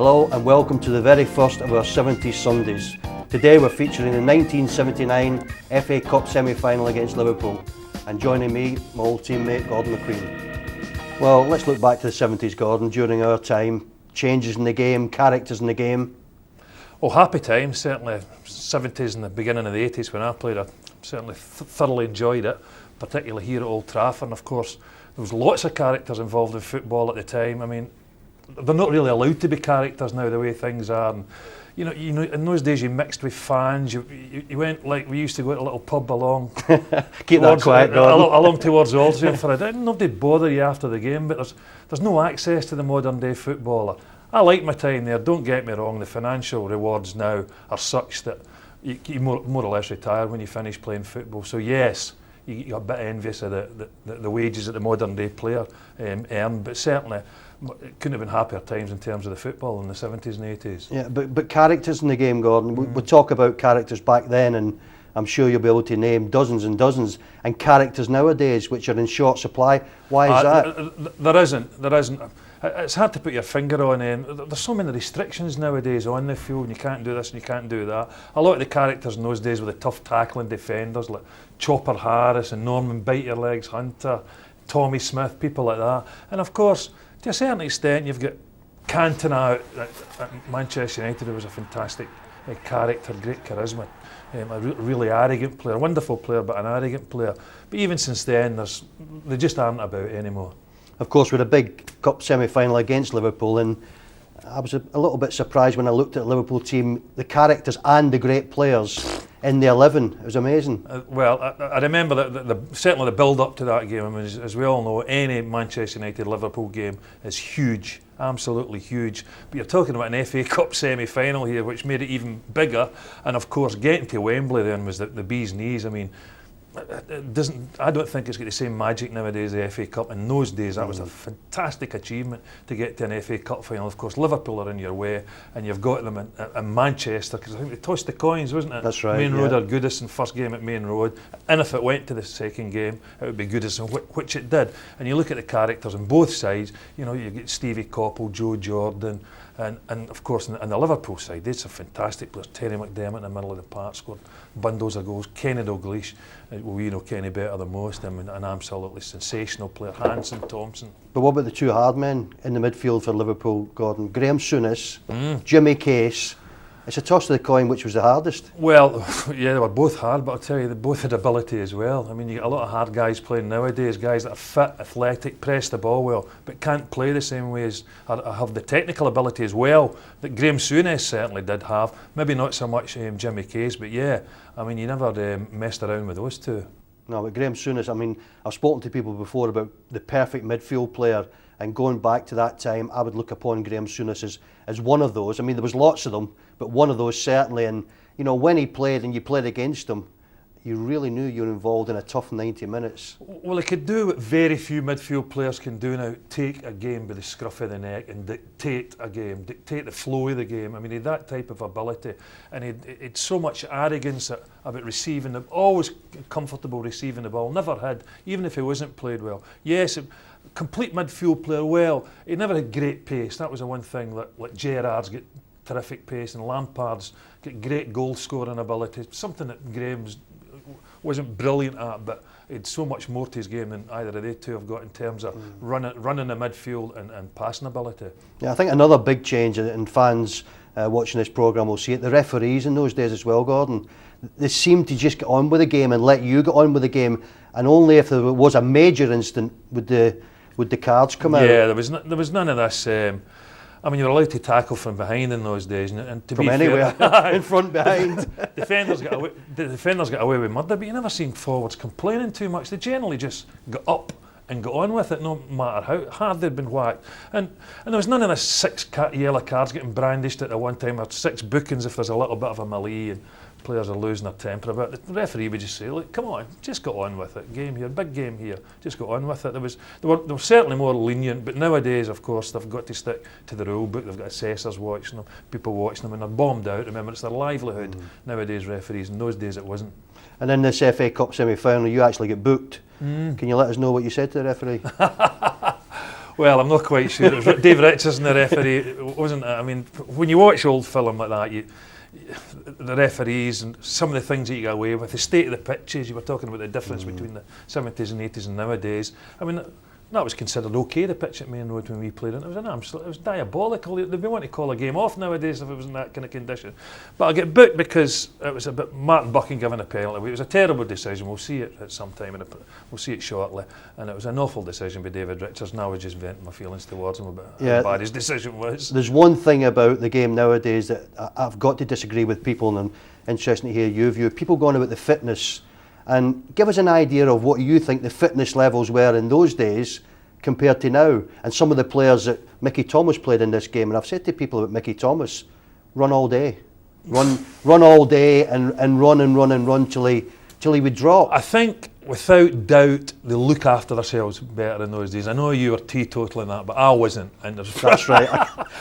Hello and welcome to the very first of our 70s Sundays. Today we're featuring the 1979 FA Cup semi-final against Liverpool, and joining me, my old teammate Gordon McQueen. Well, let's look back to the 70s, Gordon, during our time, changes in the game, characters in the game. Oh, happy times, certainly. 70s and the beginning of the 80s when I played, I certainly thoroughly enjoyed it, particularly here at Old Trafford. And of course, there was lots of characters involved in football at the time. I mean, they're not really allowed to be characters now, the way things are. And, you know, in those days you mixed with fans. You went, like we used to go to a little pub along. Keep that quiet, Gordon. Along towards Aldridge for a day. Nobody'd bother you after the game, but there's no access to the modern day footballer. I like my time there, don't get me wrong. The financial rewards now are such that you more or less retire when you finish playing football. So yes, you're a bit envious of the wages that the modern day player earn, but certainly it couldn't have been happier times in terms of the football in the 70s and 80s. Yeah, but characters in the game, Gordon. We talk about characters back then, and I'm sure you'll be able to name dozens and dozens, and characters nowadays which are in short supply. Why is that? There isn't. It's hard to put your finger on. There's so many restrictions nowadays on the field, and you can't do this and you can't do that. A lot of the characters in those days were the tough tackling defenders like Chopper Harris and Norman Bite Your Legs Hunter, Tommy Smith, people like that. And of course, to a certain extent, you've got Cantona at Manchester United, who was a fantastic character, great charisma, a really arrogant player, a wonderful player, but an arrogant player. But even since then, they just aren't about anymore. Of course, with a big cup semi-final against Liverpool, and I was a little bit surprised when I looked at the Liverpool team, the characters and the great players in the 11. It was amazing. Well, I remember that certainly the build-up to that game. I mean, as we all know, any Manchester United-Liverpool game is huge, absolutely huge. But you're talking about an FA Cup semi-final here, which made it even bigger. And of course, getting to Wembley then was the bee's knees. I mean, I don't think it's got the same magic nowadays, the FA Cup. In those days, that was a fantastic achievement to get to an FA Cup final. Of course, Liverpool are in your way, and you've got them in Manchester, because I think they tossed the coins, wasn't it? That's right. Main Road or Goodison, first game at Main Road. And if it went to the second game, it would be Goodison, which it did. And you look at the characters on both sides, you know, you get Stevie Coppell, Joe Jordan, and of course on the Liverpool side, they had some fantastic players. Terry McDermott in the middle of the park scored bundles of goals. Kenny Dalglish, well, you know Kenny better than most, I mean, an absolutely sensational player. Hansen, Thompson. But what about the two hard men in the midfield for Liverpool, Gordon? Graham Souness, Jimmy Case. It's a toss of the coin, which was the hardest? Well, yeah, they were both hard, but I'll tell you, they both had ability as well. I mean, you get a lot of hard guys playing nowadays, guys that are fit, athletic, press the ball well, but can't play the same way as, or have the technical ability as well that Graham Souness certainly did have. Maybe not so much Jimmy Case, but yeah, I mean, you never messed around with those two. No, but Graham Souness, I mean, I've spoken to people before about the perfect midfield player, and going back to that time, I would look upon Graham Souness as one of those. I mean, there was lots of them, but one of those certainly. And, you know, when he played and you played against him, you really knew you were involved in a tough 90 minutes. Well, he could do what very few midfield players can do now, take a game by the scruff of the neck and dictate a game, dictate the flow of the game. I mean, he had that type of ability, and he'd so much arrogance about receiving the, always comfortable receiving the ball, never had, even if he wasn't played well. Yes, complete midfield player, well, he never had great pace. That was the one thing, like Gerrard's got terrific pace, and Lampard's got great goal scoring ability, something that Graham's wasn't brilliant at, but he had so much more to his game than either of they two have got in terms of running the midfield and passing ability. Yeah, I think another big change, and fans watching this programme will see it, the referees in those days as well, Gordon, they seemed to just get on with the game and let you get on with the game, and only if there was a major incident would the cards come out. Yeah, there was none of this. I mean, you were allowed to tackle from behind in those days, and to from be anywhere, fair, in front, behind. The defenders got away with murder, but you never seen forwards complaining too much. They generally just got up and got on with it, no matter how hard they'd been whacked. And there was none of this 6 yellow cards getting brandished at the one time, or 6 bookings if there's a little bit of a melee and players are losing their temper about it. The referee would just say, look, come on, just get on with it. Game here, big game here, just get on with it. They were certainly more lenient, but nowadays, of course, they've got to stick to the rule book. They've got assessors watching them, people watching them, and they're bombed out. Remember, it's their livelihood nowadays, referees. In those days, it wasn't. And in this FA Cup semi-final, you actually get booked. Can you let us know what you said to the referee? Well, I'm not quite sure. It was Dave Richardson, the referee, wasn't it? I mean, when you watch old film like that, the referees and some of the things that you get away with, the state of the pitches, you were talking about the difference between the 70s and 80s and nowadays. I mean, that was considered okay, the pitch at Main Road when we played it. It was diabolical. They'd be wanting to call a game off nowadays if it was in that kind of condition. But I get booked because it was about Martin Buchan giving a penalty. It was a terrible decision. We'll see it at some time, and we'll see it shortly. And it was an awful decision by David Richards. Now I was just venting my feelings towards him about how bad his decision was. There's one thing about the game nowadays that I've got to disagree with people, and I'm interested to hear your view. People going about the fitness, and give us an idea of what you think the fitness levels were in those days compared to now, and some of the players that Mickey Thomas played in this game. And I've said to people about Mickey Thomas, run all day, run all day, and run till he would drop. I think without doubt they look after themselves better in those days. I know you were teetotal in that, but I wasn't. And that's right.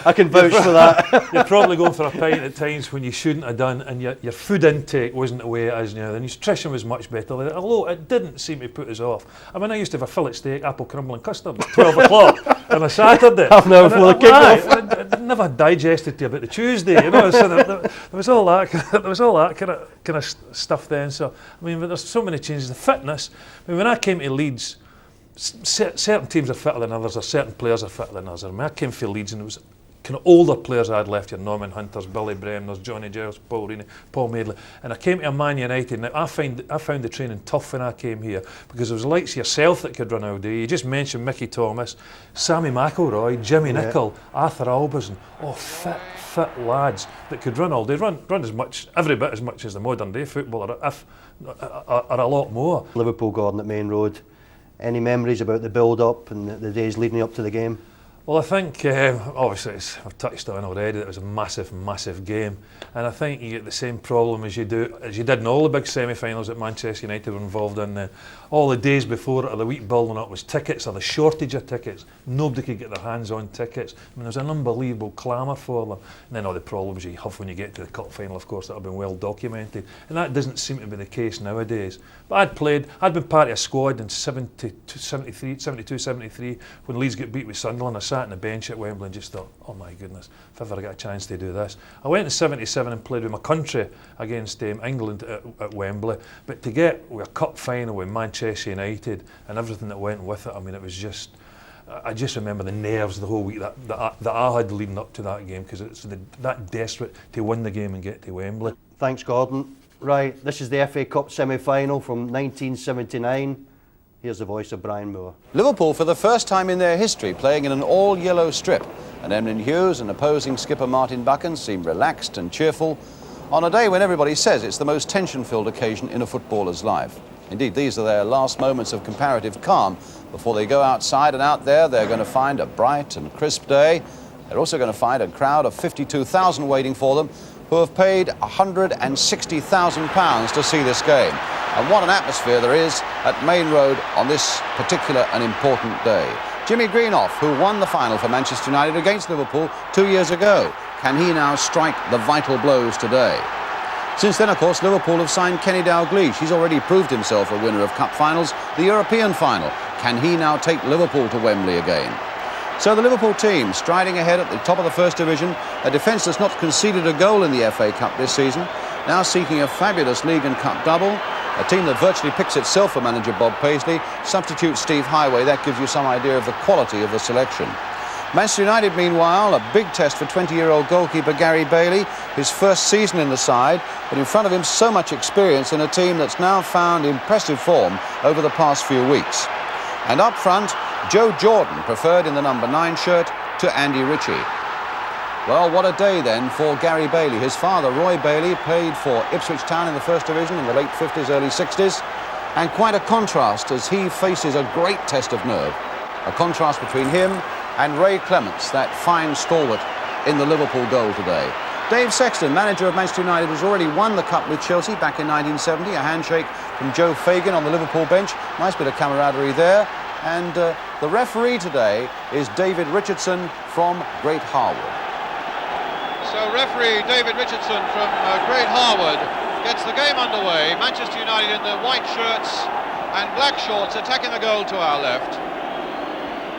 I can vouch for that. You're probably going for a pint at times when you shouldn't have done, and your food intake wasn't the way it is now. The nutrition was much better, although it didn't seem to put us off. I mean, I used to have a fillet steak, apple crumble and custard at 12 o'clock on a Saturday. Half an hour before the kick-off. It never digested to about the Tuesday, you know. So there was all that kind of stuff then. So I mean, there's so many changes. The fitness. I mean, when I came to Leeds, certain teams are fitter than others, or certain players are fitter than others. I mean, I came for Leeds, and it was kind of older players I had left here: Norman Hunters, Billy Bremners, Johnny Giles, Paul Reaney, Paul Madeley. And I came to Man United. Now I found the training tough when I came here, because it was likes yourself that could run all day. You just mentioned Mickey Thomas, Sammy McIlroy, Jimmy Nicholl, Arthur Albison, fit lads that could run all day, run as much, every bit as much as the modern day footballer, if a lot more. Liverpool, Gordon, at Main Road. Any memories about the build-up and the days leading up to the game? Well, I think, obviously, I've touched on already, that it was a massive, massive game. And I think you get the same problem as you did in all the big semi-finals that Manchester United were involved in. All the days before it, or the week building up, was tickets, or the shortage of tickets. Nobody could get their hands on tickets. I mean, there was an unbelievable clamour for them. And then all the problems you have when you get to the cup final, of course, that have been well documented. And that doesn't seem to be the case nowadays. But I'd been part of a squad in 72, 73, when Leeds got beat with Sunderland. I sat on the bench at Wembley and just thought, oh my goodness, if ever I get a chance to do this. I went in 77 and played with my country against England at Wembley, but to get a cup final with Manchester United and everything that went with it, I mean, it was just, I just remember the nerves the whole week that I had leading up to that game, because it's that desperate to win the game and get to Wembley. Thanks, Gordon. Right, this is the FA Cup semi-final from 1979. Here's the voice of Brian Moore. Liverpool, for the first time in their history, playing in an all-yellow strip. And Emlyn Hughes and opposing skipper Martin Buchan seem relaxed and cheerful on a day when everybody says it's the most tension-filled occasion in a footballer's life. Indeed, these are their last moments of comparative calm before they go outside, and out there they're going to find a bright and crisp day. They're also going to find a crowd of 52,000 waiting for them, who have paid £160,000 to see this game. And what an atmosphere there is at Main Road on this particular and important day. Jimmy Greenoff, who won the final for Manchester United against Liverpool 2 years ago. Can he now strike the vital blows today? Since then, of course, Liverpool have signed Kenny Dalglish. He's already proved himself a winner of cup finals, the European final. Can he now take Liverpool to Wembley again? So the Liverpool team striding ahead at the top of the First Division, a defence that's not conceded a goal in the FA Cup this season, now seeking a fabulous League and Cup double, a team that virtually picks itself for manager Bob Paisley. Substitute Steve Highway, that gives you some idea of the quality of the selection. Manchester United, meanwhile, a big test for 20-year-old goalkeeper Gary Bailey, his first season in the side, but in front of him so much experience in a team that's now found impressive form over the past few weeks. And up front, Joe Jordan, preferred in the number 9 shirt to Andy Ritchie. Well, what a day then for Gary Bailey. His father, Roy Bailey, played for Ipswich Town in the First Division in the late 50s, early 60s. And quite a contrast as he faces a great test of nerve. A contrast between him and Ray Clements, that fine stalwart in the Liverpool goal today. Dave Sexton, manager of Manchester United, has already won the cup with Chelsea back in 1970. A handshake from Joe Fagan on the Liverpool bench. Nice bit of camaraderie there. And the referee today is David Richardson from Great Harwood. So referee David Richardson from Great Harwood gets the game underway. Manchester United in the white shirts and black shorts attacking the goal to our left.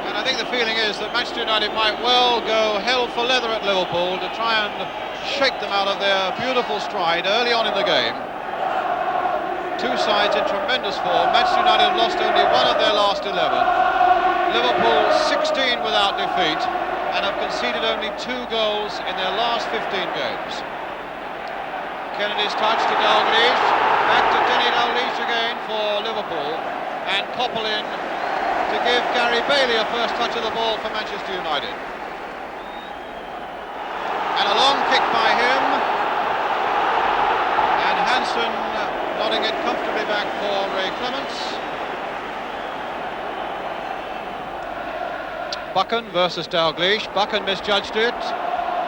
And I think the feeling is that Manchester United might well go hell for leather at Liverpool to try and shake them out of their beautiful stride early on in the game. Two sides in tremendous form. Manchester United have lost only one of their last 11. Liverpool 16 without defeat and have conceded only 2 goals in their last 15 games. Kennedy's touch to Dalglish, back to Denny Dalglish again for Liverpool, and Koppel in to give Gary Bailey a first touch of the ball for Manchester United. And a long kick by him, and Hansen nodding it comfortably back for Ray Clements. Buchan versus Dalglish. Buchan misjudged it.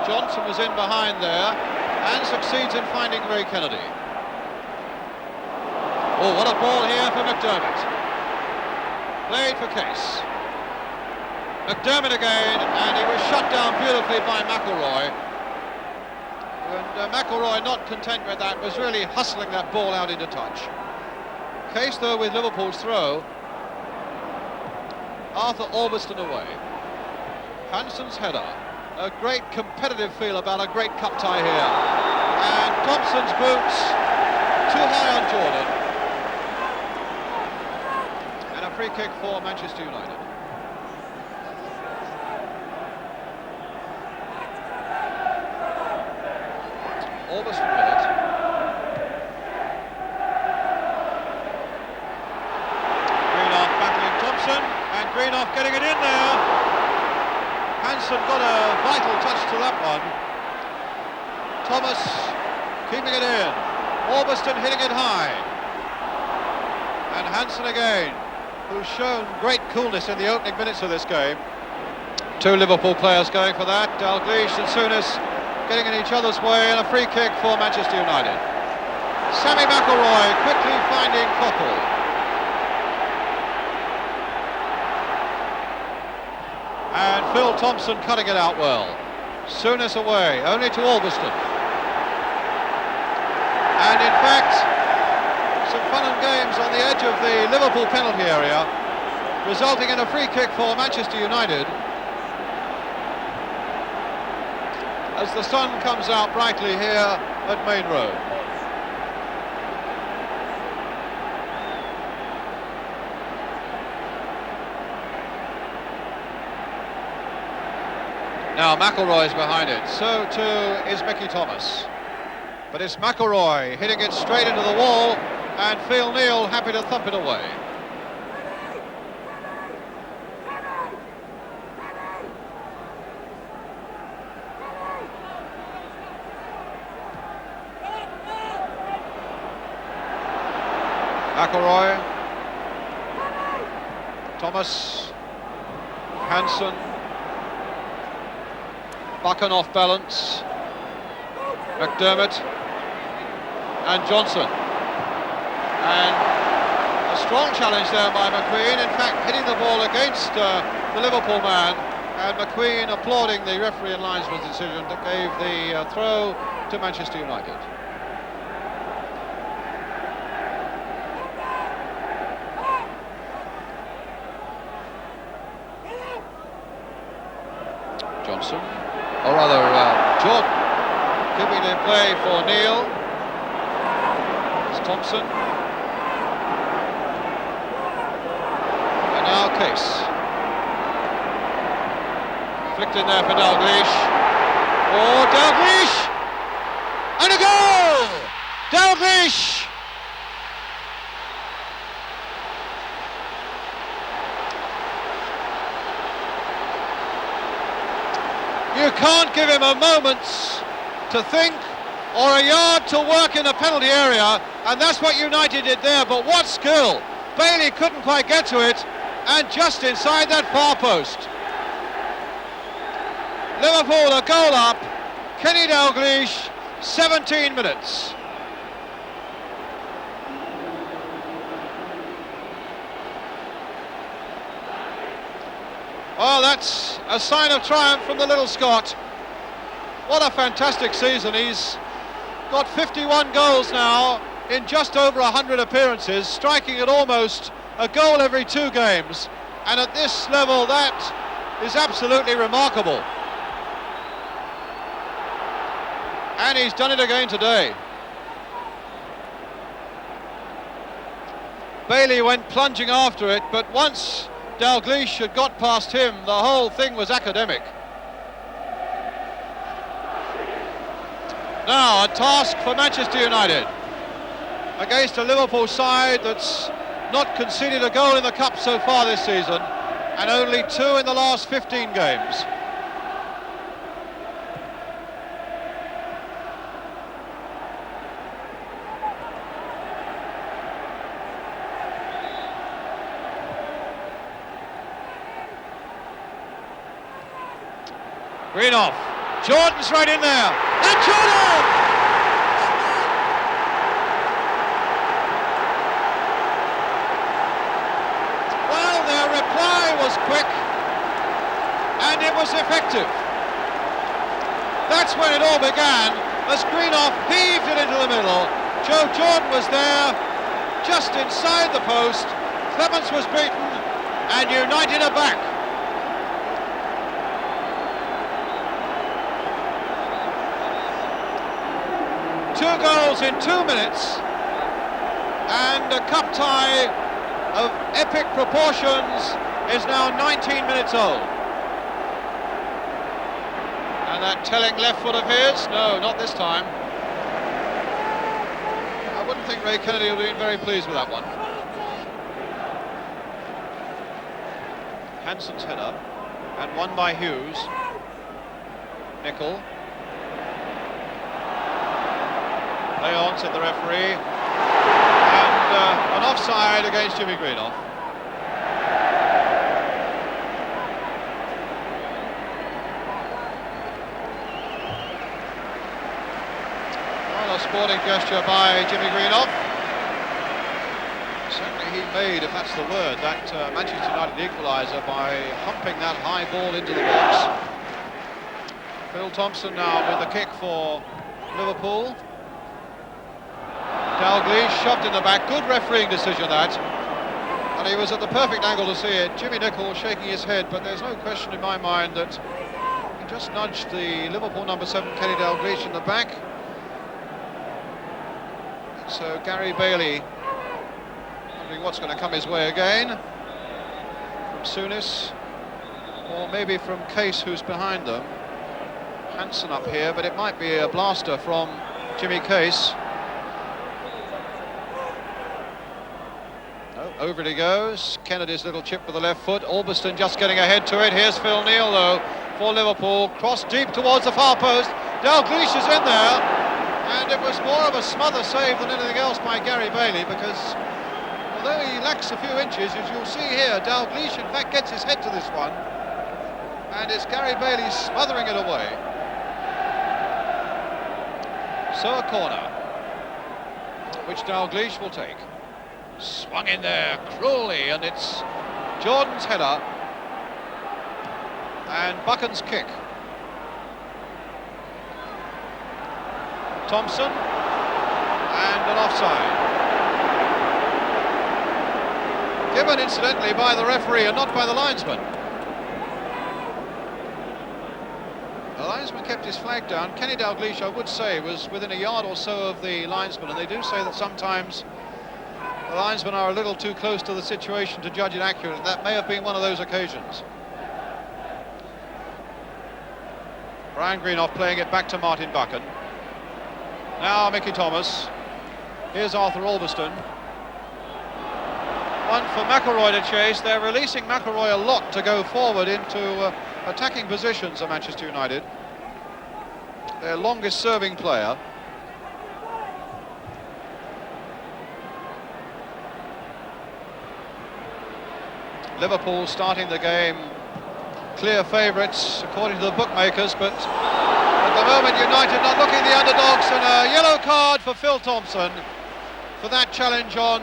Johnson was in behind there and succeeds in finding Ray Kennedy. Oh, what a ball here for McDermott. Played for Case. McDermott again, and he was shut down beautifully by McElroy. And McElroy, not content with that, was really hustling that ball out into touch. Case, though, with Liverpool's throw. Arthur Albiston away. Hansen's header. A great competitive feel about a great cup tie here. And Thompson's boots too high on Jordan. And a free kick for Manchester United. Albiston with it. Greenough battling Thompson, and Greenough getting it in there. Hansen got a vital touch to that one. Thomas keeping it in. Albiston hitting it high. And Hansen again, who's shown great coolness in the opening minutes of this game. 2 Liverpool players going for that. Dalglish and Souness getting in each other's way, and a free kick for Manchester United. Sammy McElroy quickly finding Koppel. And Phil Thompson cutting it out well. Souness away, only to Albiston. And in fact, some fun and games on the edge of the Liverpool penalty area, resulting in a free kick for Manchester United. As the sun comes out brightly here at Main Road. Now McElroy's behind it, so too is Mickey Thomas. But it's McElroy hitting it straight into the wall, and Phil Neal happy to thump it away. McElroy, Thomas, Hansen, Buchan off balance, McDermott and Johnson. And a strong challenge there by McQueen, in fact hitting the ball against the Liverpool man, and McQueen applauding the referee and linesman's decision that gave the throw to Manchester United. Johnson, or rather Jordan, keeping it in play for Neal. It's Thompson. And now Case. Flicked in there for Dalglish. Oh, Dalglish! And a goal! Dalglish! You can't give him a moment to think or a yard to work in the penalty area, and that's what United did there. But what skill! Bailey couldn't quite get to it, and just inside that far post. Liverpool a goal up. Kenny Dalglish, 17 minutes. Well, that's a sign of triumph from the little Scot. What a fantastic season. He's got 51 goals now in just over 100 appearances, striking at almost a goal every 2 games. And at this level, that is absolutely remarkable. And he's done it again today. Bailey went plunging after it, but once Dalglish had got past him, the whole thing was academic. Now, a task for Manchester United against a Liverpool side that's not conceded a goal in the Cup so far this season, and only 2 in the last 15 games. Greenoff, Jordan's right in there, and Jordan! Well, their reply was quick, and it was effective. That's when it all began, as Greenoff heaved it into the middle. Joe Jordan was there, just inside the post. Clements was beaten, and United are back. Two goals in 2 minutes, and a cup tie of epic proportions is now 19 minutes old. And that telling left foot of his, no, not this time. I wouldn't think Ray Kennedy would have been very pleased with that one. Hansen's header, and won by Hughes. Nicol. Play on, said the referee, and an offside against Jimmy Greenoff. Well, a sporting gesture by Jimmy Greenoff. Certainly he made, if that's the word, that Manchester United equaliser by humping that high ball into the box. Phil Thompson now with the kick for Liverpool. Dalglish shoved in the back, good refereeing decision that, and he was at the perfect angle to see it. Jimmy Nicol shaking his head, but there's no question in my mind that he just nudged the Liverpool number 7 Kenny Dalglish in the back. And so Gary Bailey wondering what's going to come his way again from Souness, or maybe from Case, who's behind them. Hansen up here, but it might be a blaster from Jimmy Case. Over it goes. Kennedy's little chip with the left foot. Albiston just getting ahead to it. Here's Phil Neal, though, for Liverpool. Cross deep towards the far post. Dalglish is in there. And it was more of a smother save than anything else by Gary Bailey, because although he lacks a few inches, as you'll see here, Dalglish in fact gets his head to this one. And it's Gary Bailey smothering it away. So a corner, which Dalglish will take. Swung in there cruelly, and it's Jordan's header and Buchan's kick. Thompson, and an offside. Given incidentally by the referee and not by the linesman. The linesman kept his flag down. Kenny Dalglish, I would say, was within a yard or so of the linesman, and they do say that sometimes the linesmen are a little too close to the situation to judge it accurately. That may have been one of those occasions. Brian Greenoff playing it back to Martin Buchan. Now Mickey Thomas. Here's Arthur Albiston. One for McElroy to chase. They're releasing McElroy a lot to go forward into attacking positions at Manchester United. Their longest serving player. Liverpool starting the game clear favourites according to the bookmakers, but at the moment United not looking the underdogs, and a yellow card for Phil Thompson for that challenge on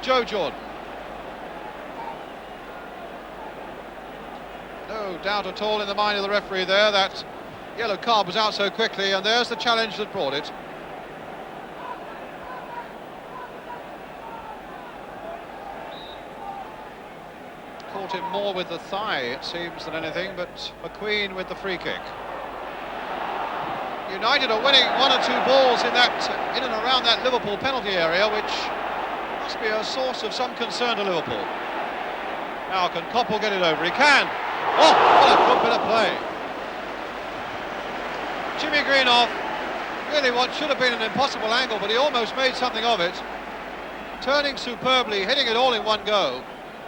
Joe Jordan. No doubt at all in the mind of the referee there that yellow card was out so quickly, and there's the challenge that brought it. Called Put him more with the thigh, it seems, than anything, but McQueen with the free kick. United are winning 1 or 2 balls in and around that Liverpool penalty area, which must be a source of some concern to Liverpool. Now, can Koppel get it over? He can! Oh, what a good bit of play. Jimmy Greenoff, really what should have been an impossible angle, but he almost made something of it. Turning superbly, hitting it all in one go,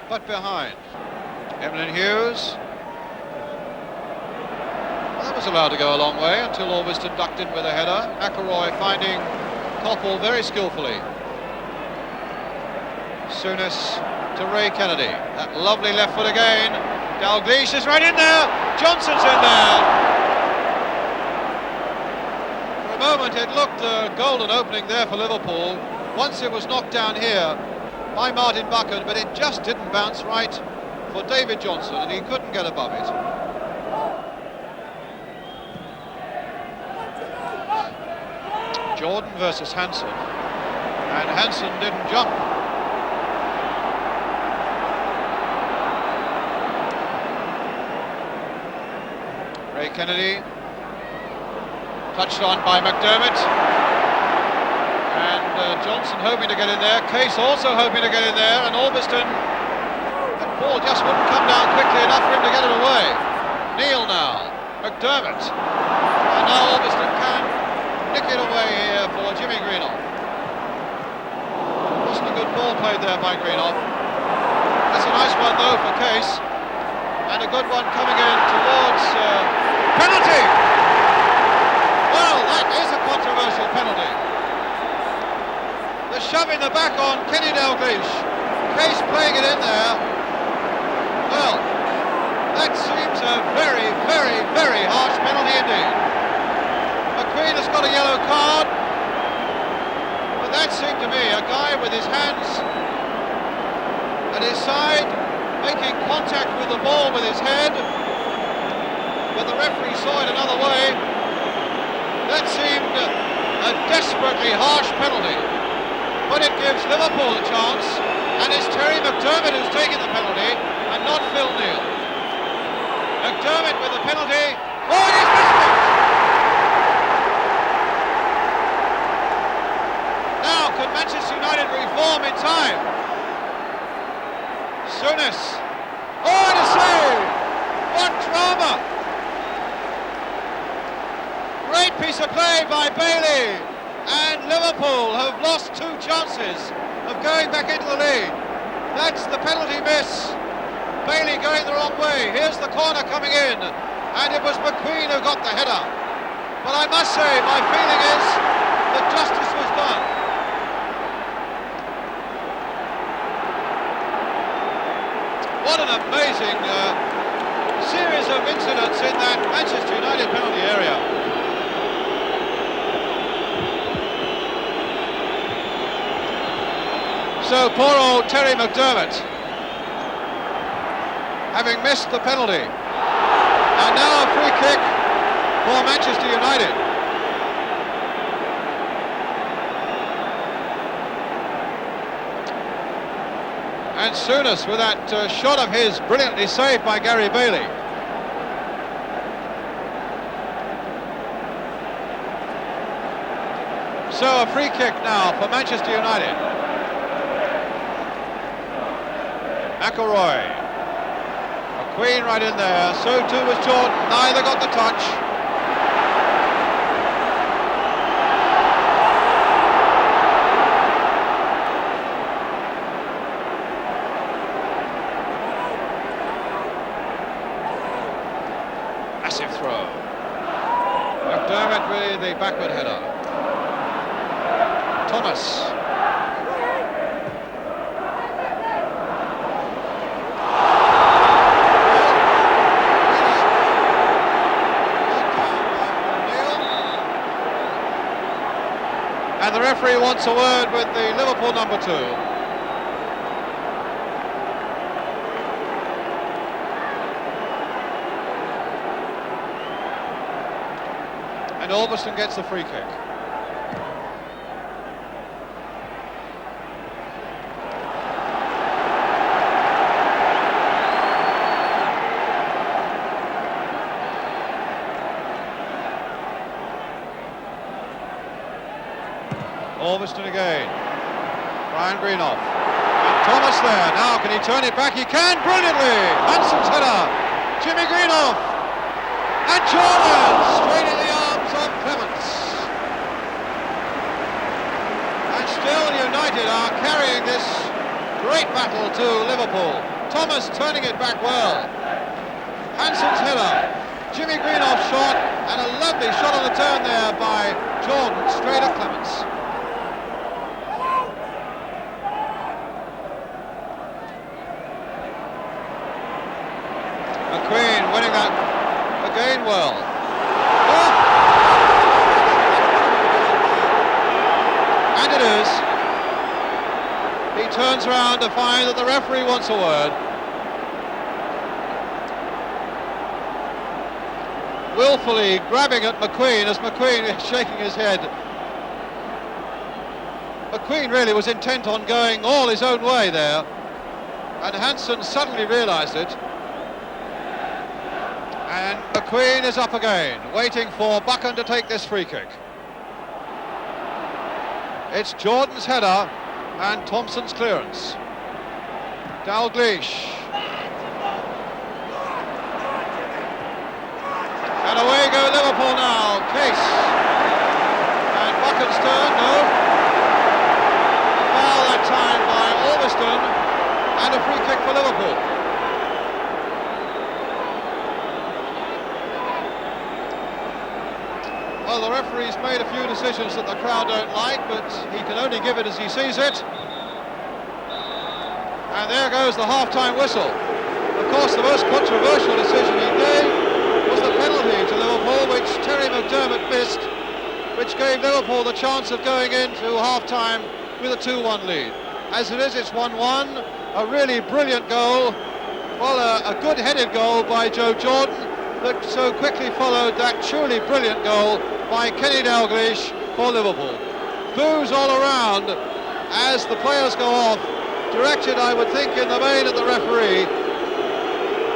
but behind. Emlyn Hughes. Well, that was allowed to go a long way until Ormiston ducked in with a header. McElroy finding Koppel very skillfully. Souness to Ray Kennedy. That lovely left foot again. Dalglish is right in there. Johnson's in there. For a moment it looked a golden opening there for Liverpool. Once it was knocked down here by Martin Buchan, but it just didn't bounce right for David Johnson, and he couldn't get above it. Jordan versus Hansen, and Hansen didn't jump. Ray Kennedy, touched on by McDermott. And Johnson hoping to get in there, Case also hoping to get in there, and Ormiston, that ball just wouldn't come down quickly enough for him to get it away. Neil now, McDermott, and now Ormiston can nick it away here for Jimmy Greenoff. Wasn't a good ball played there by Greenoff. That's a nice one though for Case, and a good one coming in towards penalty! Well, that is a controversial penalty. The shove in the back on Kenny Dalglish. Case playing it in there. Well, that seems a very, very, very harsh penalty indeed. McQueen has got a yellow card, but that seemed to me a guy with his hands at his side, making contact with the ball with his head, but the referee saw it another way. That seemed a desperately harsh penalty. But it gives Liverpool a chance, and it's Terry McDermott who's taken the penalty, and not Phil Neal. McDermott with the penalty. Oh, he's missed it! Now, can Manchester United reform in time? Souness. Oh, and a save! What drama! Great piece of play by Bailey. And Liverpool have lost 2 chances of going back into the lead. That's the penalty miss. Bailey going the wrong way. Here's the corner coming in, and it was McQueen who got the header. But I must say, my feeling is that justice was done. What an amazing series of incidents in that Manchester United penalty area. So poor old Terry McDermott, having missed the penalty, and now a free kick for Manchester United. And Souness with that shot of his, brilliantly saved by Gary Bailey. So a free kick now for Manchester United. McElroy, McQueen right in there, so too was Jordan, neither got the touch. Massive throw. McDermott with the backward header. Thomas. And the referee wants a word with the Liverpool number 2. And Ormiston gets the free kick. Ulverston again. Brian Greenough. And Thomas there. Now can he turn it back? He can brilliantly. Hanson's header. Jimmy Greenough. And Jordan straight in the arms of Clements. And still United are carrying this great battle to Liverpool. Thomas turning it back well. Hanson's header. Jimmy Greenoff's shot, and a lovely shot on the turn there by Jordan, straight at Clements. McQueen winning that again well. Oh! And it is. He turns around to find that the referee wants a word. Willfully grabbing at McQueen as McQueen is shaking his head. McQueen really was intent on going all his own way there, and Hanson suddenly realised it. And McQueen is up again, waiting for Buchan to take this free kick. It's Jordan's header and Thompson's clearance. Dalglish. And away go Liverpool now. Case. And Buchan's turn, no. Foul that time by Ulverston. And a free kick for Liverpool. Well, the referee's made a few decisions that the crowd don't like, but he can only give it as he sees it. And there goes the half-time whistle. Of course, the most controversial decision he gave was the penalty to Liverpool, which Terry McDermott missed, which gave Liverpool the chance of going into half-time with a 2-1 lead. As it is, it's 1-1, a really brilliant goal, well, a good-headed goal by Joe Jordan, that so quickly followed that truly brilliant goal by Kenny Dalglish for Liverpool. Boos all around as the players go off, directed, I would think, in the main at the referee.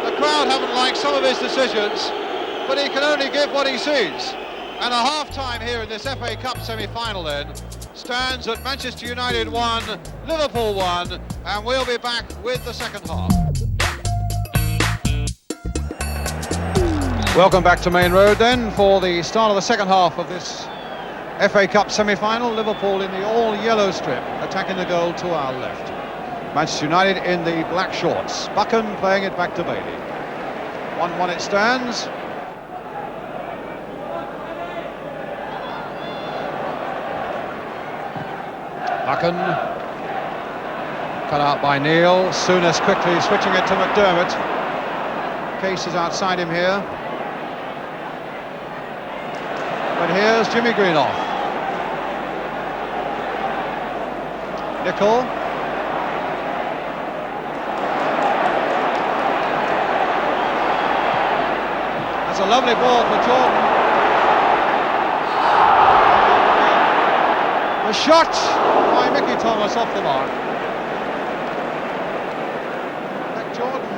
The crowd haven't liked some of his decisions, but he can only give what he sees. And a half-time here in this FA Cup semi-final then stands at Manchester United 1, Liverpool 1, and we'll be back with the second half. Welcome back to Main Road then for the start of the second half of this FA Cup semi-final. Liverpool in the all-yellow strip, attacking the goal to our left. Manchester United in the black shorts. Buchan playing it back to Bailey. 1-1 it stands. Buchan, cut out by Neil. Souness quickly switching it to McDermott. Case is outside him here. But here's Jimmy Greenoff. Nicol. That's a lovely ball for Jordan. The shot by Mickey Thomas off the mark. Jordan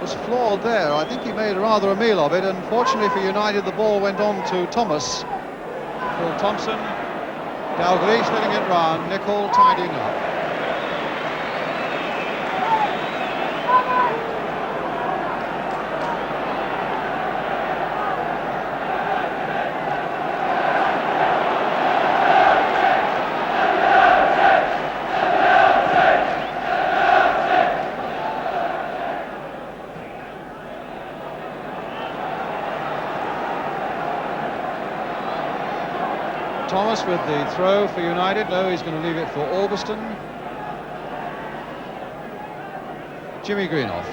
was flawed there. I think he made rather a meal of it. Unfortunately for United, the ball went on to Thomas. Phil Thompson. Dalglish letting it run. Nicol tidying up. Thomas with the throw for United. No, he's going to leave it for Ulverston. Jimmy Greenoff.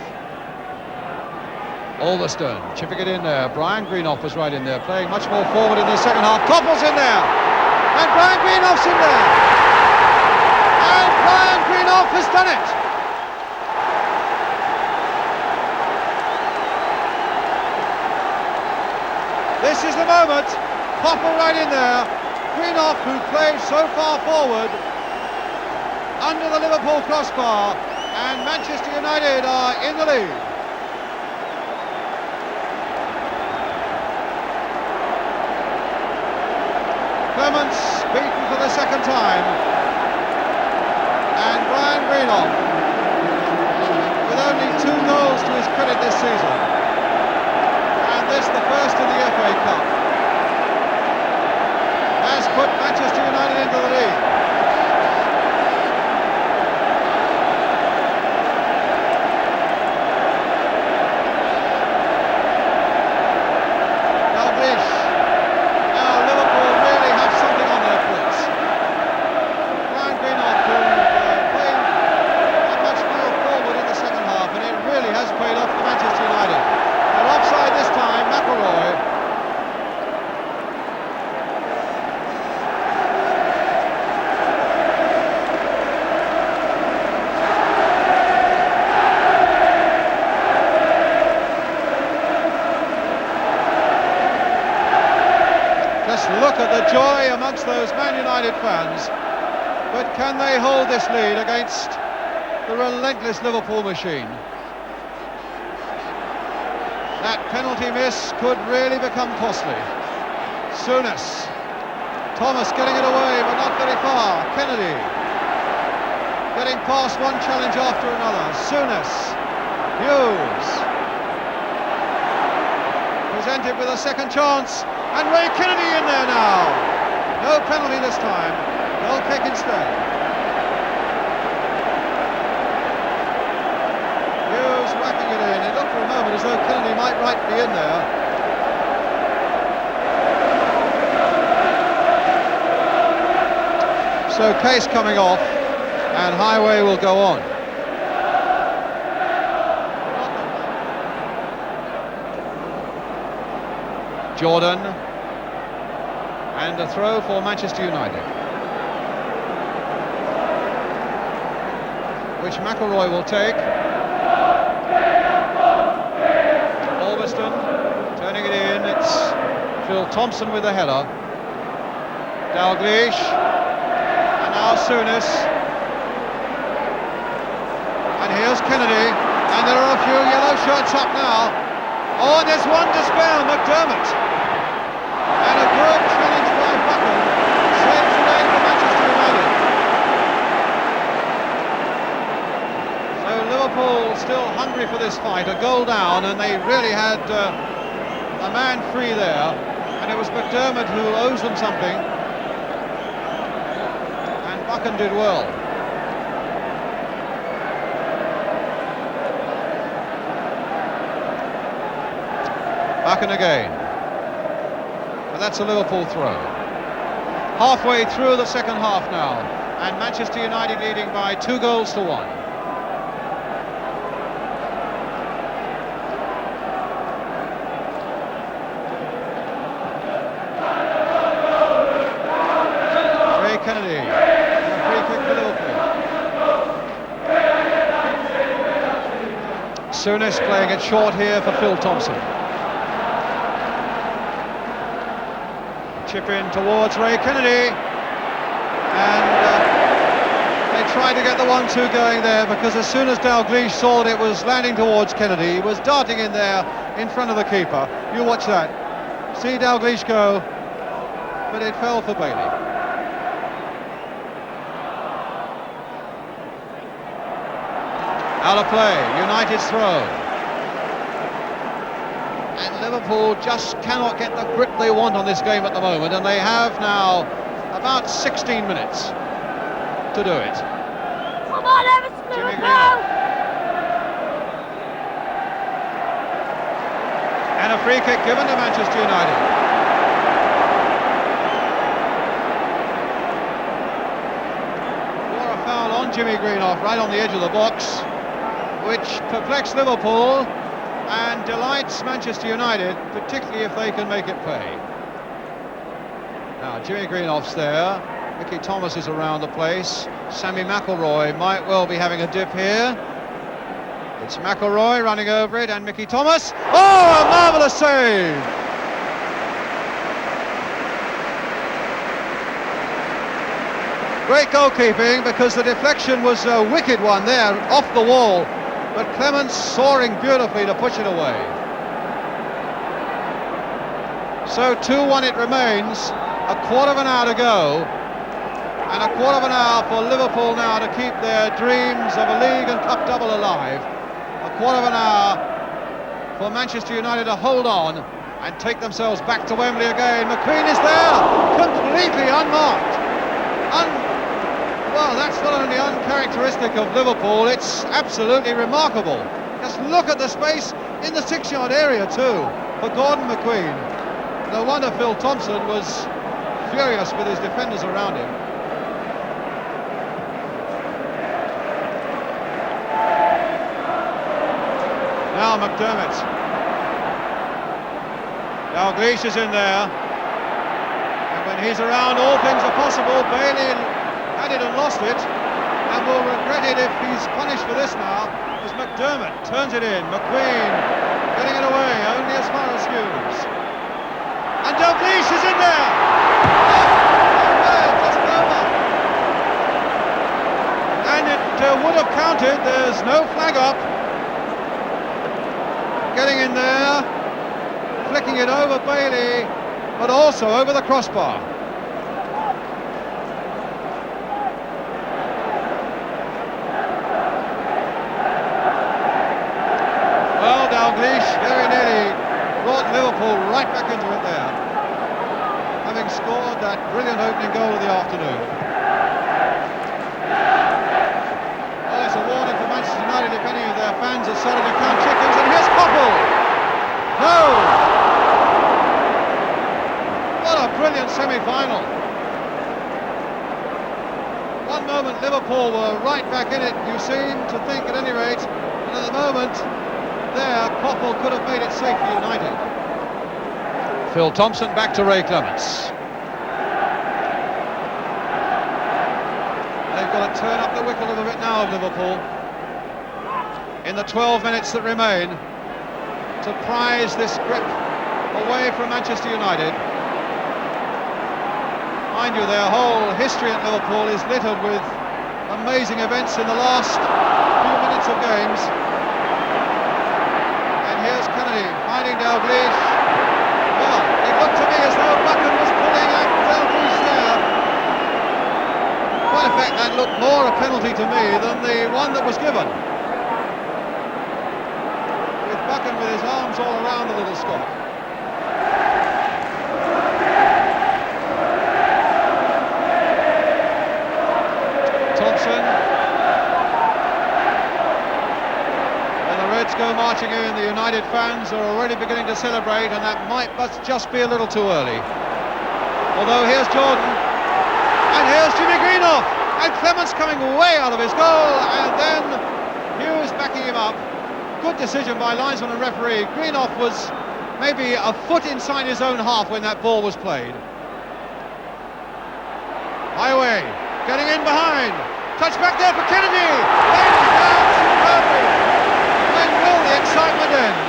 Ulverston chipping it in there. Brian Greenoff was right in there, playing much more forward in the second half. Coppell's in there, and Brian Greenoff's in there, and Brian Greenoff has done it. This is the moment. Coppell right in there. Greenoff, who played so far forward, under the Liverpool crossbar, and Manchester United are in the lead. Clements beaten for the second time. And Brian Greenough, with only 2 goals to his credit this season, and this the first in the FA Cup, has put Manchester United into the lead. Dalglish. Now Liverpool really have something on their plates. Brian Greenough, who played not much more forward in the second half, and it really has paid off for Manchester United. They're offside this time, McElroy. Just look at the joy amongst those Man United fans. But can they hold this lead against the relentless Liverpool machine? That penalty miss could really become costly. Souness. Thomas getting it away, but not very far. Kennedy getting past one challenge after another. Souness. Hughes. Presented with a second chance. And Ray Kennedy in there now. No penalty this time. Goal kick instead. Hughes whacking it in. It looked for a moment as though Kennedy might be in there. So Case coming off, and Highway will go on. Jordan, and a throw for Manchester United, which McElroy will take. Albiston turning it in. It's Phil Thompson with the header. Dalglish, and now Souness, and here's Kennedy, and there are a few yellow shirts up now. Oh, and there's one to spare, McDermott. And a good challenge by Bucken saves the day for Manchester United. So Liverpool still hungry for this fight, a goal down, and they really had a man free there, and it was McDermott who owes them something, and Bucken did well. Bucken again. That's a Liverpool throw. Halfway through the second half now, and Manchester United leading by 2 goals to 1. Ray Kennedy, and a free kick for Liverpool. Souness playing it short here for Phil Thompson. Chip in towards Ray Kennedy, and they tried to get the 1-2 going there, because as soon as Dalglish saw that it was landing towards Kennedy, he was darting in there in front of the keeper. You watch that. See Dalglish go, but it fell for Bailey. Out of play, United's throw. And Liverpool just cannot get the grip they want on this game at the moment, and they have now about 16 minutes to do it. Come on, Everton, Jimmy Liverpool! And a free kick given to Manchester United. Or a foul on Jimmy Greenoff right on the edge of the box, which perplexed Liverpool and delights Manchester United, particularly if they can make it pay. Now Jimmy Greenoff's there, Mickey Thomas is around the place, Sammy McElroy might well be having a dip here. It's McElroy running over it, and Mickey Thomas. Oh, a marvellous save! Great goalkeeping, because the deflection was a wicked one there, off the wall. But Clements soaring beautifully to push it away. So 2-1 it remains, a quarter of an hour to go. And a quarter of an hour for Liverpool now to keep their dreams of a league and cup double alive. A quarter of an hour for Manchester United to hold on and take themselves back to Wembley again. McQueen is there, completely unmarked. Well, that's not only uncharacteristic of Liverpool, it's absolutely remarkable. Just look at the space in the 6-yard area too for Gordon McQueen. No wonder Phil Thompson was furious with his defenders around him. Now McDermott. Dalglish is in there. And when he's around, all things are possible. Bailey had it and lost it, and will regret it if he's punished for this now, as McDermott turns it in. McQueen getting it away, only as far as Hughes. And Dalglish is in there! Just over. And it would have counted, there's no flag up. Getting in there, flicking it over Bailey, but also over the crossbar. Well, Dalglish very nearly brought Liverpool right back into it there, having scored that brilliant opening goal of the afternoon. Well, it's a warning for Manchester United if any of their fans are starting to count chickens, and here's Koppel! No! What a brilliant semi-final. One moment Liverpool were right back in it, you seem to think at any rate, and at the moment there, Koppel could have made it safe for United. Phil Thompson back to Ray Clements. They've got to turn up the wick a little bit now of Liverpool in the 12 minutes that remain to prize this grip away from Manchester United. Mind you, their whole history at Liverpool is littered with amazing events in the last few minutes of games. Here's Kennedy finding Dalglish. Well, it looked to me as though Buchan was pulling at Dalglish there. Quite a fact, that looked more a penalty to me than the one that was given. With Buchan with his arms all around the little Scot. Thompson. Go marching in, the United fans are already beginning to celebrate, and that might just be a little too early. Although here's Jordan, and here's Jimmy Greenoff, and Clements coming way out of his goal, and then Hughes backing him up. Good decision by linesman and referee. Greenoff was maybe a foot inside his own half when that ball was played. Highway getting in behind, touch back there for Kennedy, laid it down superbly. Will the excitement end?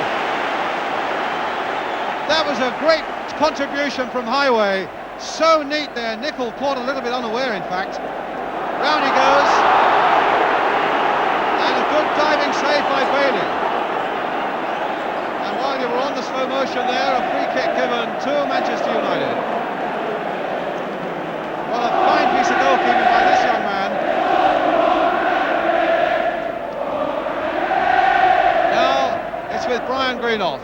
That was a great contribution from Highway. So neat there. Nicol caught a little bit unaware, in fact. Round he goes. And a good diving save by Bailey. And while you were on the slow motion there, a free kick given to Manchester United. What a fine piece of goalkeeping by this young man. With Brian Greenoff,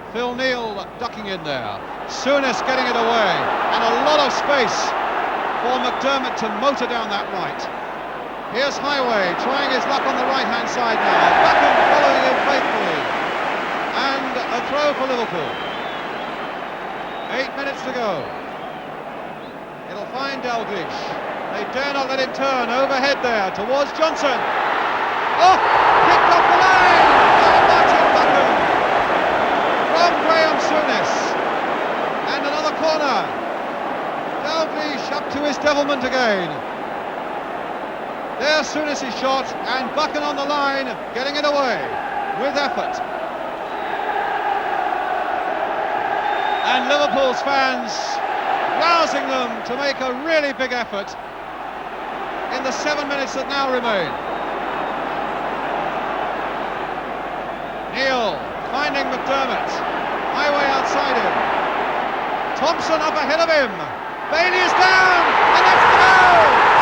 Phil Neal ducking in there, Souness getting it away, and a lot of space for McDermott to motor down that right. Here's Highway trying his luck on the right hand side now, Buchan following him faithfully, and a throw for Liverpool. 8 minutes to go. It'll find Dalglish. They dare not let him turn overhead there towards Johnson. Oh, kicked off the line. Souness, and another corner. Dalglish up to his devilment again. There's Souness' shot, and Buchan on the line, getting it away with effort. And Liverpool's fans rousing them to make a really big effort in the 7 minutes that now remain. Neal finding McDermott. Highway outside him. Thompson up ahead of him. Bailey is down, and that's the goal!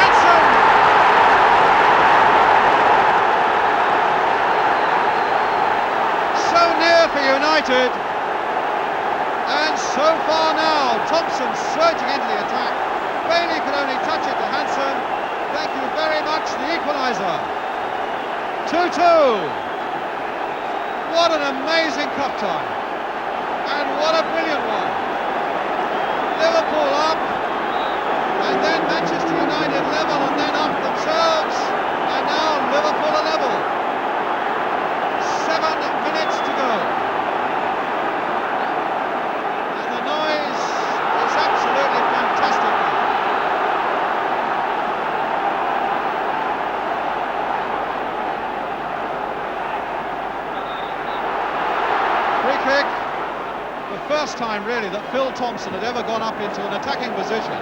United. And so far now, Thompson surging into the attack. Bailey could only touch it to Hansen. Thank you very much, the equaliser. 2-2. What an amazing cup tie. And what a brilliant one. Liverpool up. And then Manchester United level and then up themselves. And now Liverpool are level. 7 minutes to go. And the noise is absolutely fantastic. Free kick. The first time really that Phil Thompson had ever gone up into an attacking position.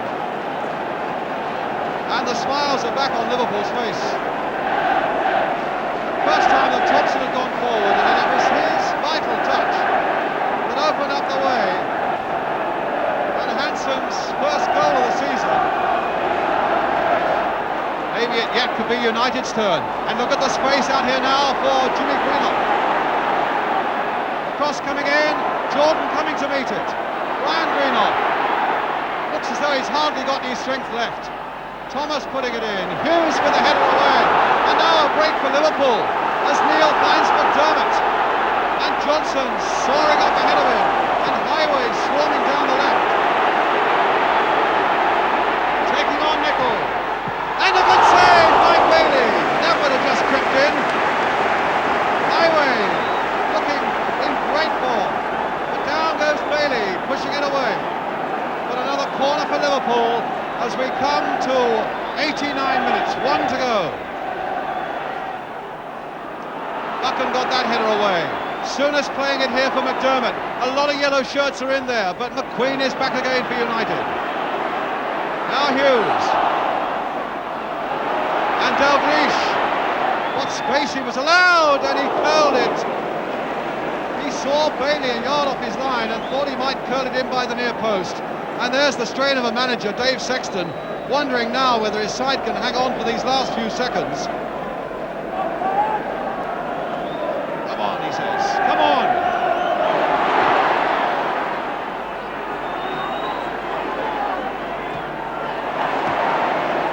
And the smiles are back on Liverpool's face. First time that Thompson had gone forward, and it was his vital touch that opened up the way. And Hansen's first goal of the season. Maybe it yet could be United's turn. And look at the space out here now for Jimmy Greenough. The cross coming in, Jordan coming to meet it. Brian Greenough. Looks as though he's hardly got any strength left. Thomas putting it in, Hughes with the header away, and now a break for Liverpool as Neil finds McDermott, and Johnson soaring up ahead of him, and Highway swarming down the left, taking on Nicol, and a good save by Bailey. That would have just crept in. Highway looking in great form, but down goes Bailey, pushing it away. But another corner for Liverpool as we come to 89 minutes, 1 to go. Buchan got that header away. Souness playing it here for McDermott. A lot of yellow shirts are in there, but McQueen is back again for United. Now Hughes. And Dalglish. What space he was allowed, and he curled it. He saw Bailey a yard off his line and thought he might curl it in by the near post. And there's the strain of a manager, Dave Sexton, wondering now whether his side can hang on for these last few seconds. Come on, he says, come on!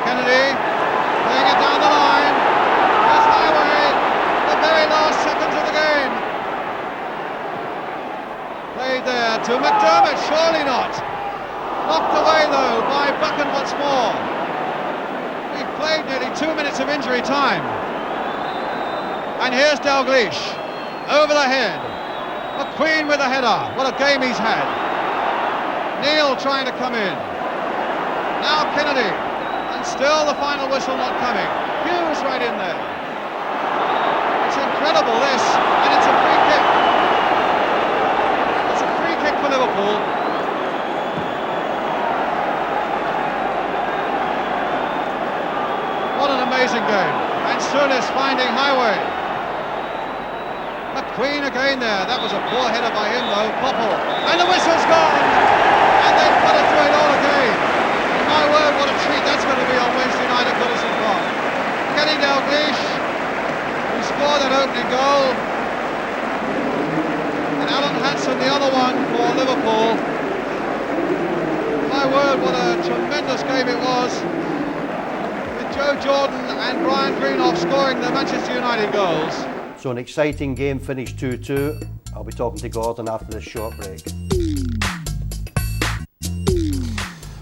Kennedy, playing it down the line. There's Highway, the very last seconds of the game. Played there to McDermott, surely not. Knocked away though by Buchan once more. We've played nearly 2 minutes of injury time. And here's Dalglish over the head. McQueen with a header. What a game he's had. Neil trying to come in. Now Kennedy. And still the final whistle not coming. Hughes right in there. It's incredible this. And it's a free kick. It's a free kick for Liverpool. What an amazing game. And Souness finding Highway. McQueen again there. That was a poor header by him though. Popple. And the whistle's gone. And they've put it through it all again. My word, what a treat that's going to be on Wednesday night at Goodison Park. Kenny Dalglish, who scored that opening goal. And Alan Hansen, the other one for Liverpool. My word, what a tremendous game it was. Joe Jordan and Brian Greenoff scoring the Manchester United goals. So an exciting game, finished 2-2. I'll be talking to Gordon after this short break.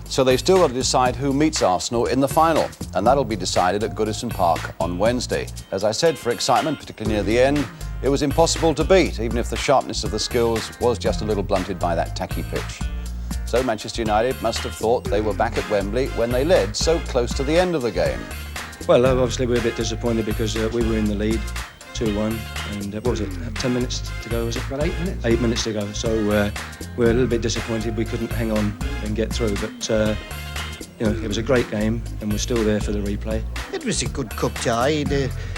So they've still got to decide who meets Arsenal in the final, and that'll be decided at Goodison Park on Wednesday. As I said, for excitement, particularly near the end, it was impossible to beat, even if the sharpness of the skills was just a little blunted by that tacky pitch. So Manchester United must have thought they were back at Wembley when they led so close to the end of the game. Well, obviously we're a bit disappointed because we were in the lead, 2-1, and what was it, 10 minutes to go, was it? About 8 minutes. 8 minutes to go, so we're a little bit disappointed we couldn't hang on and get through, but you know, it was a great game and we're still there for the replay. It was a good cup tie.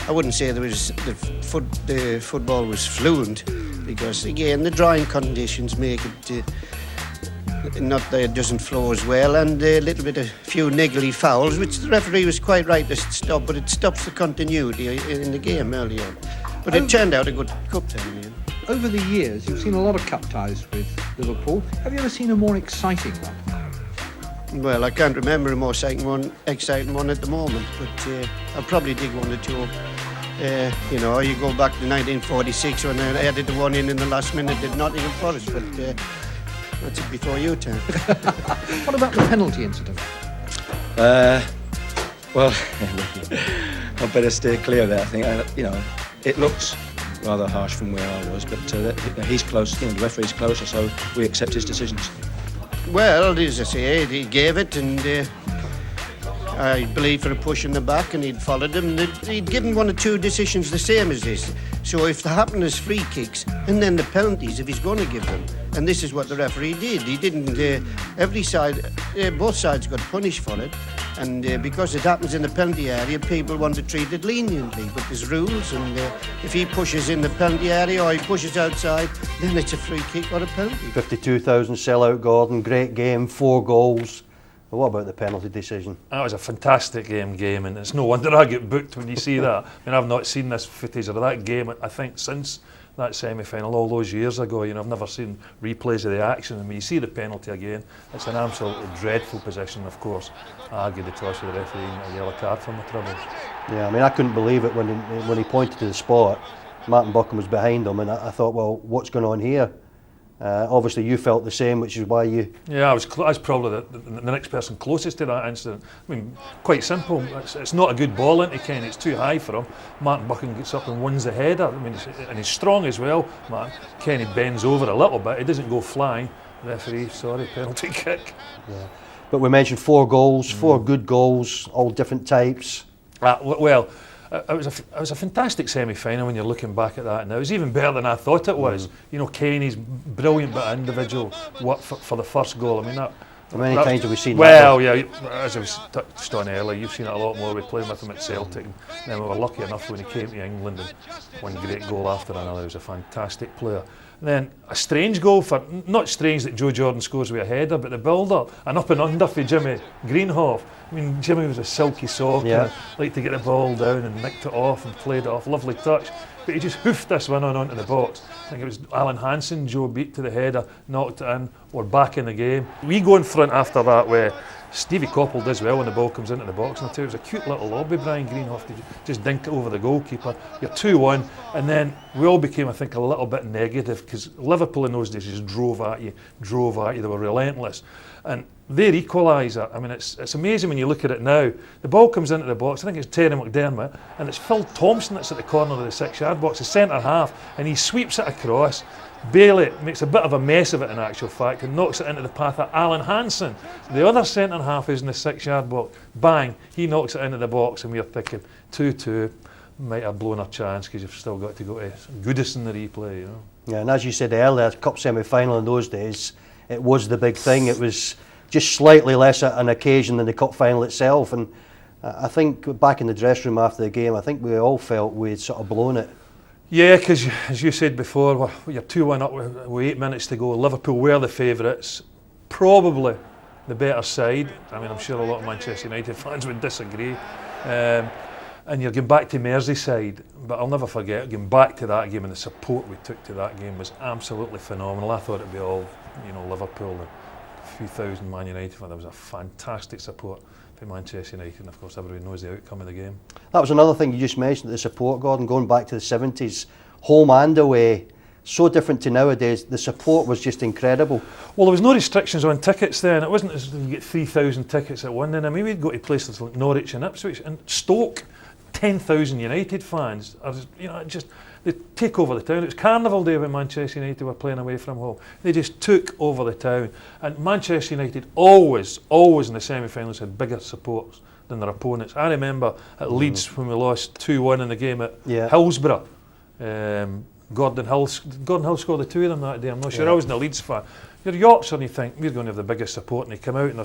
I wouldn't say there was the football was fluent, because again the drying conditions make it not that it doesn't flow as well, and a little bit of few niggly fouls, which the referee was quite right to stop, but it stops the continuity in the game early on. But it turned out a good cup then in the end. Over the years, you've seen a lot of cup ties with Liverpool. Have you ever seen a more exciting one? Well, I can't remember a more exciting one at the moment, but I'll probably dig one or two. You know, you go back to 1946 when I added the one in the last minute at Nottingham Forest, but that's it before your turn. What about the penalty incident? Well, I better steer clear of that. I think, you know, it looks rather harsh from where I was, but he's close, you know, the referee's closer, so we accept his decisions. Well, as I say, he gave it, and I believe for a push in the back, and he'd followed him. He'd given one or two decisions the same as this. So if there happened as free kicks, and then the penalties, if he's going to give them, and this is what the referee did. He didn't. Every side, both sides got punished for it, and because it happens in the penalty area, people want to treat it leniently. But there's rules, and if he pushes in the penalty area or he pushes outside, then it's a free kick or a penalty. 52,000 sellout, Gordon. Great game, 4 goals. But what about the penalty decision? That was a fantastic game, and it's no wonder I get booked when you see that. I mean, I've not seen this footage of that game, I think, since that semi-final all those years ago. You know, I've never seen replays of the action, and when you see the penalty again, it's an absolutely dreadful position. Of course, I argued the toss with the referee and a yellow card for my troubles. Yeah, I mean, I couldn't believe it when he pointed to the spot. Martin Buchan was behind him, and I thought, well, what's going on here? Obviously, you felt the same, which is why you... Yeah, I was probably the next person closest to that incident. I mean, quite simple. It's not a good ball into Kenny. It's too high for him. Martin Buchan gets up and wins the header. I mean, and he's strong as well. Martin. Kenny bends over a little bit. He doesn't go flying. Referee, sorry, penalty kick. Yeah. But we mentioned 4 goals, 4 good goals, all different types. Well, it was a fantastic semi-final when you're looking back at that now. It was even better than I thought it was. You know, Kenny's brilliant bit of individual work for the first goal. I mean, how many times have we seen that? Well, yeah, as I was touched on earlier, you've seen it a lot more. We played with him at Celtic, and then we were lucky enough when he came to England and one great goal after another. He was a fantastic player. And then a strange goal for, not strange that Joe Jordan scores with a header, but the build-up, an up and under for Jimmy Greenhoff. I mean, Jimmy was a silky sock, and liked to get the ball down and nicked it off and played it off, lovely touch. But he just hoofed this one onto the box. I think it was Alan Hansen, Joe beat to the header, knocked it in, we're back in the game. We go in front after that where Stevie Coppell does well when the ball comes into the box, and I tell you, it was a cute little lobby, Brian Greenhoff, to just dink it over the goalkeeper. You're 2-1, and then we all became, I think, a little bit negative, because Liverpool in those days just drove at you, they were relentless. And their equaliser, I mean, it's amazing when you look at it now. The ball comes into the box, I think it's Terry McDermott, and it's Phil Thompson that's at the corner of the 6-yard box, the centre half, and he sweeps it across. Bailey makes a bit of a mess of it in actual fact and knocks it into the path of Alan Hansen. The other centre half is in the 6-yard box. Bang, he knocks it into the box, and we're thinking 2-2, might have blown our chance because you've still got to go to Goodison in the replay, you know. Yeah, and as you said earlier, cup semi-final in those days, it was the big thing. It was just slightly less an occasion than the cup final itself, and I think back in the dressing room after the game, I think we all felt we'd sort of blown it. Yeah, because as you said before, you're 2-1 up with 8 minutes to go. Liverpool were the favourites, probably the better side. I mean, I'm sure a lot of Manchester United fans would disagree. And you're going back to Merseyside, but I'll never forget going back to that game, and the support we took to that game was absolutely phenomenal. I thought it'd be all, you know, Liverpool, and a few thousand Man United fans. There was a fantastic support for Manchester United, and of course everybody knows the outcome of the game. That was another thing you just mentioned, the support, Gordon, going back to the 70s, home and away. So different to nowadays. The support was just incredible. Well, there was no restrictions on tickets then. It wasn't as if you get 3,000 tickets at one end. I mean, we'd go to places like Norwich and Ipswich and Stoke, 10,000 United fans. You know, just they take over the town. It was Carnival Day when Manchester United were playing away from home. They just took over the town. And Manchester United always in the semi-finals had bigger supports than their opponents. I remember at Leeds when we lost 2-1 in the game at Hillsborough. Gordon Hill scored the 2 of them that day. I'm not sure. I wasn't a Leeds fan. You're Yorkshire and you think we're going to have the biggest support, and they come out and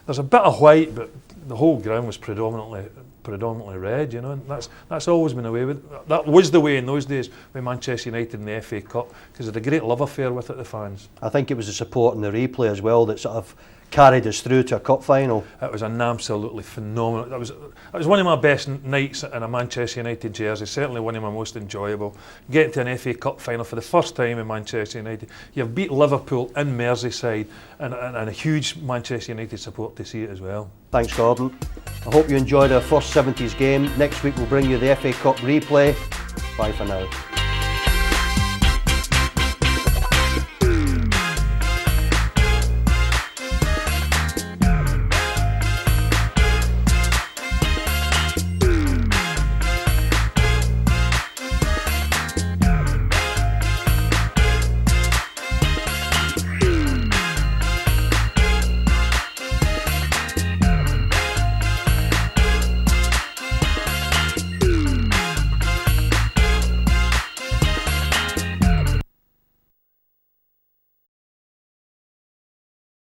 there's a bit of white, but the whole ground was predominantly red, you know. And that's always been the way. That was the way in those days with Manchester United in the FA Cup, because they had a great love affair with it, the fans. I think it was the support in the replay as well that sort of carried us through to a cup final. It was an absolutely phenomenal. It was one of my best nights in a Manchester United jersey. Certainly one of my most enjoyable. Getting to an FA Cup final for the first time in Manchester United. You've beat Liverpool in Merseyside, and a huge Manchester United support to see it as well. Thanks, Gordon. I hope you enjoyed our first 70s game. Next week we'll bring you the FA Cup replay. Bye for now.